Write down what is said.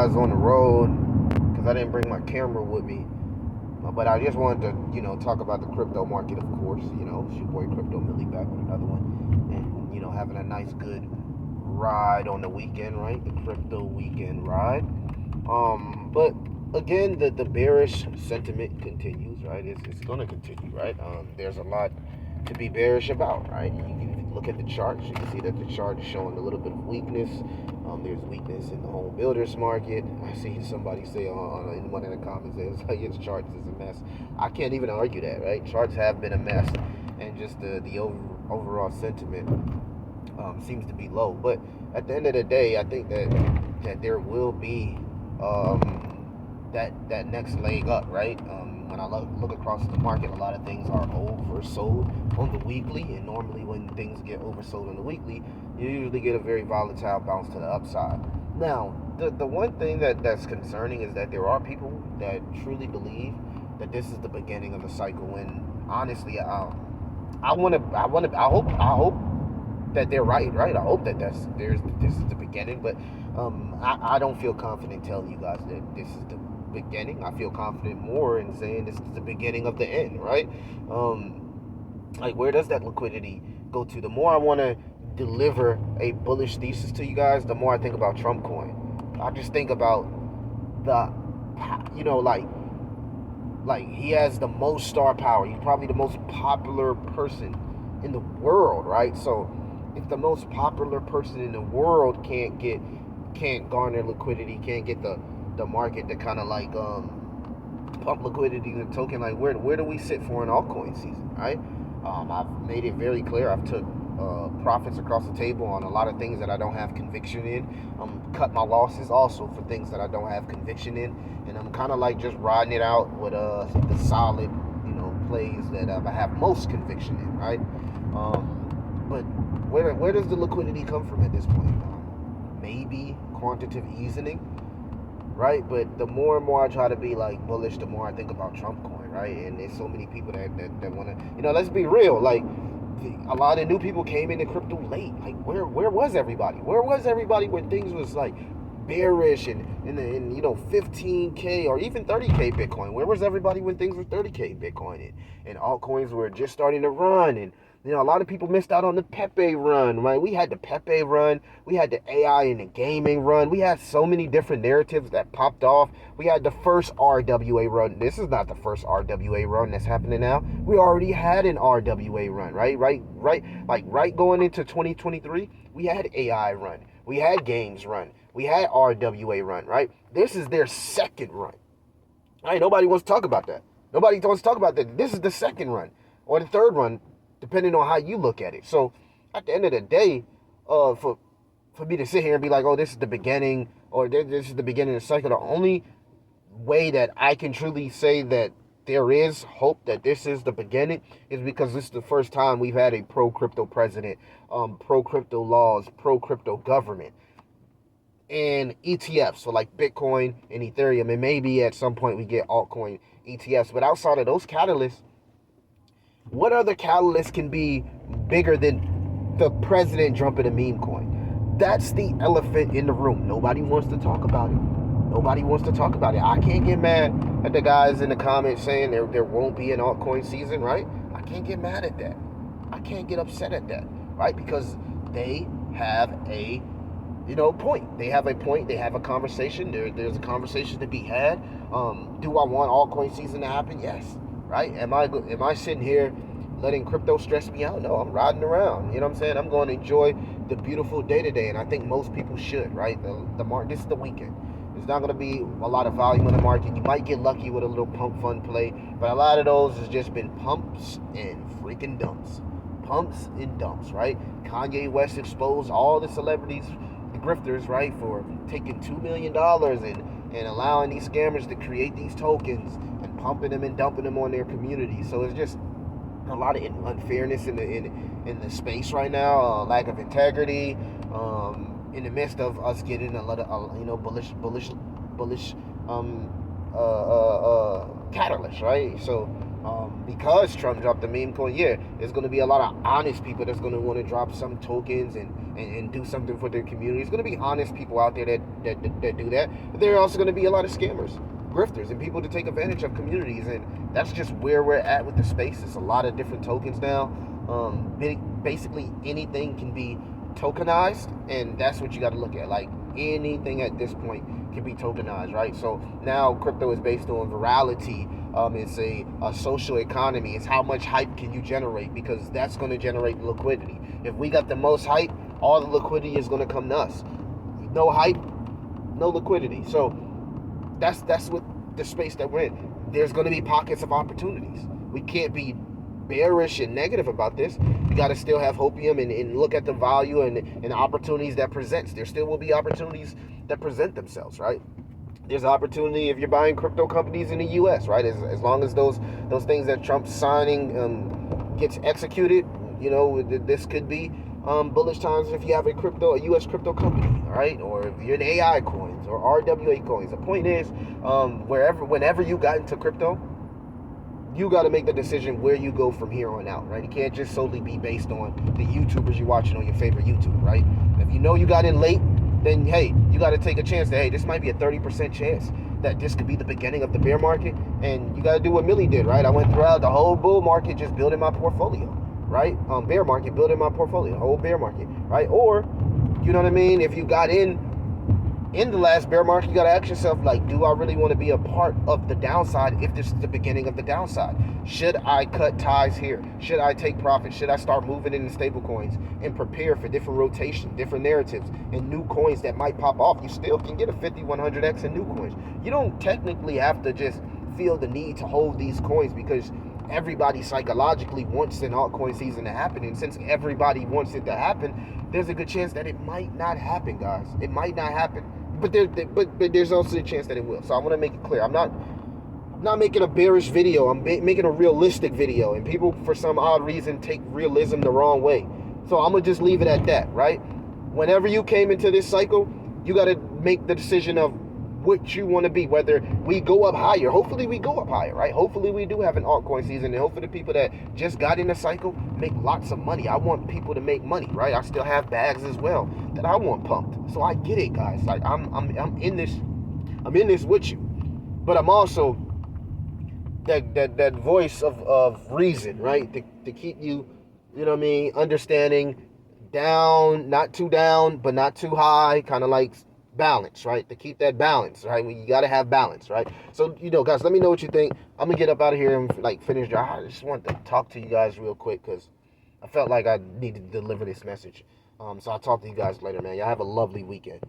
guys on the road because I didn't bring my camera with me. But I just wanted to, talk about the crypto market, of course. It's your boy Crypto Millie back with another one. And, having a nice, good ride on the weekend, right? The crypto weekend ride. But again, the bearish sentiment continues, right? It's going to continue, right? There's a lot to be bearish about, right? You can look at the charts. You can see that the chart is showing a little bit of weakness. There's weakness in the home builders market. I see somebody say in one of the comments, it's like his charts is a mess. I can't even argue that, right? Charts have been a mess, and just the overall sentiment seems to be low. But at the end of the day, I think that there will be that next leg up, right? When I look across the market, a lot of things are oversold on the weekly, and normally when things get oversold on the weekly, you usually get a very volatile bounce to the upside. Now, the one thing that's concerning is that there are people that truly believe that this is the beginning of the cycle. When honestly, I hope that they're right. I hope that this is the beginning, but I don't feel confident telling you guys that this is the beginning. I feel confident more in saying this is the beginning of the end, right? Like, where does that liquidity go to? The more I want to deliver a bullish thesis to you guys, the more I think about Trump coin. I just think about the, like he has the most star power. He's probably the most popular person in the world, right? So if the most popular person in the world can't garner liquidity, can't get the market to kind of like pump liquidity in the token, like where do we sit for an altcoin season, right? I've made it very clear. I've took profits across the table on a lot of things that I don't have conviction in. Cut my losses also for things that I don't have conviction in, and I'm kind of like just riding it out with the solid, plays that I have most conviction in, right? But where does the liquidity come from at this point? Maybe quantitative easing, right? But the more and more I try to be like bullish, the more I think about Trump coin, right? And there's so many people that want to, let's be real, like a lot of new people came into crypto late. Like where was everybody? Where was everybody when things was like bearish and 15K or even 30K Bitcoin? Where was everybody when things were 30K Bitcoin and altcoins were just starting to run? And a lot of people missed out on the Pepe run, right? We had the Pepe run. We had the AI and the gaming run. We had so many different narratives that popped off. We had the first RWA run. This is not the first RWA run that's happening now. We already had an RWA run, right? Right going into 2023, we had AI run. We had games run. We had RWA run, right? This is their second run. Right? Nobody wants to talk about that. Nobody wants to talk about that. This is the second run or the third run, depending on how you look at it. So at the end of the day, for me to sit here and be like, oh, this is the beginning, or this is the beginning of the cycle, the only way that I can truly say that there is hope that this is the beginning is because this is the first time we've had a pro-crypto president, pro-crypto laws, pro-crypto government, and ETFs, so like Bitcoin and Ethereum, and maybe at some point we get altcoin ETFs. But outside of those catalysts, what other catalyst can be bigger than the president jumping a meme coin? That's the elephant in the room. Nobody wants to talk about it. Nobody wants to talk about it. I can't get mad at the guys in the comments saying there won't be an altcoin season, right? I can't get mad at that. I can't get upset at that, right? Because they have a point. They have a point. They have a conversation. There's a conversation to be had. Do I want altcoin season to happen? Yes. Right? Am I sitting here letting crypto stress me out? No, I'm riding around. You know what I'm saying? I'm going to enjoy the beautiful day to day, and I think most people should, right? The market. This is the weekend. There's not going to be a lot of volume in the market. You might get lucky with a little pump fund play, but a lot of those has just been pumps and freaking dumps. Pumps and dumps, right? Kanye West exposed all the celebrities, the grifters, right, for taking $2 million and allowing these scammers to create these tokens and pumping them and dumping them on their community. So it's just a lot of unfairness in the space right now, lack of integrity, in the midst of us getting a lot of bullish catalyst, right? So because Trump dropped the meme coin, yeah, there's going to be a lot of honest people that's going to want to drop some tokens and do something for their community. There's going to be honest people out there that do that. But there are also going to be a lot of scammers, grifters, and people to take advantage of communities. And that's just where we're at with the space. It's a lot of different tokens now. Basically anything can be tokenized, and that's what you got to look at. Like anything at this point can be tokenized, right? So now crypto is based on virality. It's a social economy. It's how much hype can you generate, because that's going to generate liquidity. If we got the most hype, all the liquidity is going to come to us. No hype, no liquidity. So that's what the space that we're in. There's going to be pockets of opportunities. We can't be bearish and negative about this. You got to still have hopium and look at the value and the opportunities that presents. There still will be opportunities that present themselves, right? There's an opportunity if you're buying crypto companies in the U.S., right? As long as those things that Trump's signing gets executed, this could be bullish times if you have a U.S. crypto company, right? Or if you're in AI coins or RWA coins. The point is, whenever you got into crypto, you got to make the decision where you go from here on out, right? It can't just solely be based on the YouTubers you're watching on your favorite YouTube, right? If you know you got in late, then hey, you got to take a chance that, hey, this might be a 30% chance that this could be the beginning of the bear market. And you got to do what Millie did, right? I went throughout the whole bull market just building my portfolio, right? Bear market, building my portfolio, whole bear market, right? Or, you know what I mean? If you got in the last bear market, you got to ask yourself, like, do I really want to be a part of the downside if this is the beginning of the downside? Should I cut ties here? Should I take profit? Should I start moving into stable coins and prepare for different rotation, different narratives, and new coins that might pop off? You still can get a 50, 100x in new coins. You don't technically have to just feel the need to hold these coins, because everybody psychologically wants an altcoin season to happen. And since everybody wants it to happen, there's a good chance that it might not happen, guys. It might not happen. But there's also a chance that it will. So I want to make it clear. I'm not making a bearish video. I'm making a realistic video. And people, for some odd reason, take realism the wrong way. So I'm going to just leave it at that, right? Whenever you came into this cycle, you got to make the decision of what you want to be, whether we go up higher. Hopefully we go up higher, right? Hopefully we do have an altcoin season, and hopefully the people that just got in the cycle make lots of money. I want people to make money, right? I still have bags as well that I want pumped. So I get it, guys. Like I'm in this with you. But I'm also that voice of reason, right? To keep you, you know what I mean, understanding, down, not too down, but not too high, kind of like balance, right? To keep that balance, right? You got to have balance, right? So, guys, let me know what you think. I'm gonna get up out of here and finish. I just want to talk to you guys real quick because I felt like I needed to deliver this message. So I'll talk to you guys later, man. Y'all have a lovely weekend.